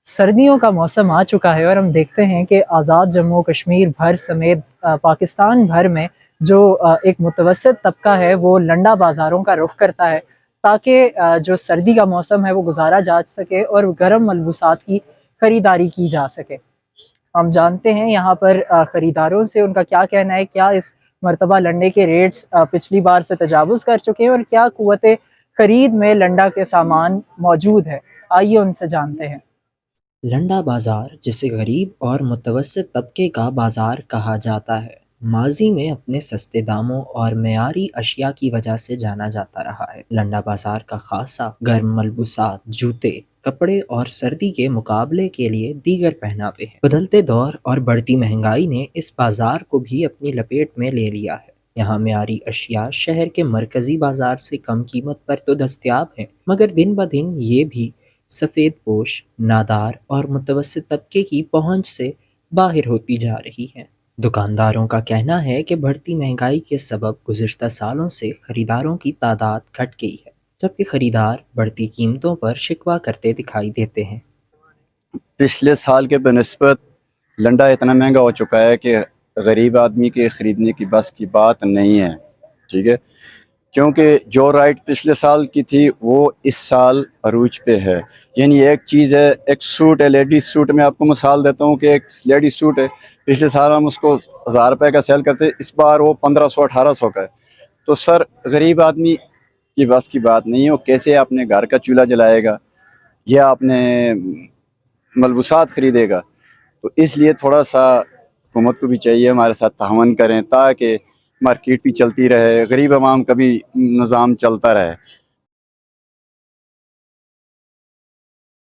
सर्दियों का मौसम आ चुका है और हम देखते हैं कि आज़ाद जम्मू कश्मीर भर समेत पाकिस्तान भर में जो एक मुतवस्सित तबका है वो लंडा बाज़ारों का रुख करता है ताकि जो सर्दी का मौसम है वो गुजारा जा सके और गर्म मलबूसात की ख़रीदारी की जा सके। हम जानते हैं यहाँ पर ख़रीदारों से उनका क्या कहना है, क्या इस मरतबा लंडे के रेट्स पिछली बार से तजावुज़ कर चुके हैं और क्या क़ुव्वत ख़रीद में लंडा के सामान मौजूद है। आइए उनसे जानते हैं। लंडा बाज़ार, जिसे गरीब और मुतवस्सित तबके का बाज़ार कहा जाता है, माजी में अपने सस्ते दामों और मेयारी अशिया की वजह से जाना जाता रहा है। लंडा बाज़ार का खासा गर्म मलबूसात, जूते, कपड़े और सर्दी के मुकाबले के लिए दीगर पहनावे हैं। बदलते दौर और बढ़ती महंगाई ने इस बाज़ार को भी अपनी लपेट में ले लिया है। यहाँ मेयारी अशिया शहर के मरकजी बाज़ार से कम कीमत पर तो दस्तयाब हैं, मगर दिन ब दिन ये भी सफ़ेद पोश, नादार और मुतवस्सित तबके की पहुंच से बाहर होती जा रही हैं। दुकानदारों का कहना है कि बढ़ती महंगाई के सबब गुज़िश्ता सालों से ख़रीदारों की तादाद घट गई है, जबकि ख़रीदार बढ़ती कीमतों पर शिकवा करते दिखाई देते हैं। पिछले साल के बनस्बत लंडा इतना महंगा हो चुका है कि गरीब आदमी के ख़रीदने की बस की बात नहीं है। ठीक है, क्योंकि जो राइट पिछले साल की थी वो इस साल अरूज पे है। यानी एक चीज़ है, एक सूट है, लेडीज़ सूट। मैं आपको मिसाल देता हूँ कि एक लेडीज़ सूट है, पिछले साल हम उसको 1000 रुपये का सेल करते, इस बार वो 1500-1800 का है। तो सर, गरीब आदमी की बस की बात नहीं है, वो कैसे अपने घर का चूल्हा जलाएगा या अपने मलबूसात ख़रीदेगा। तो इसलिए थोड़ा सा हुकूमत को भी चाहिए हमारे साथ तावन करें ताकि मार्केट भी चलती रहे, गरीब आवाम का भी निज़ाम चलता रहे।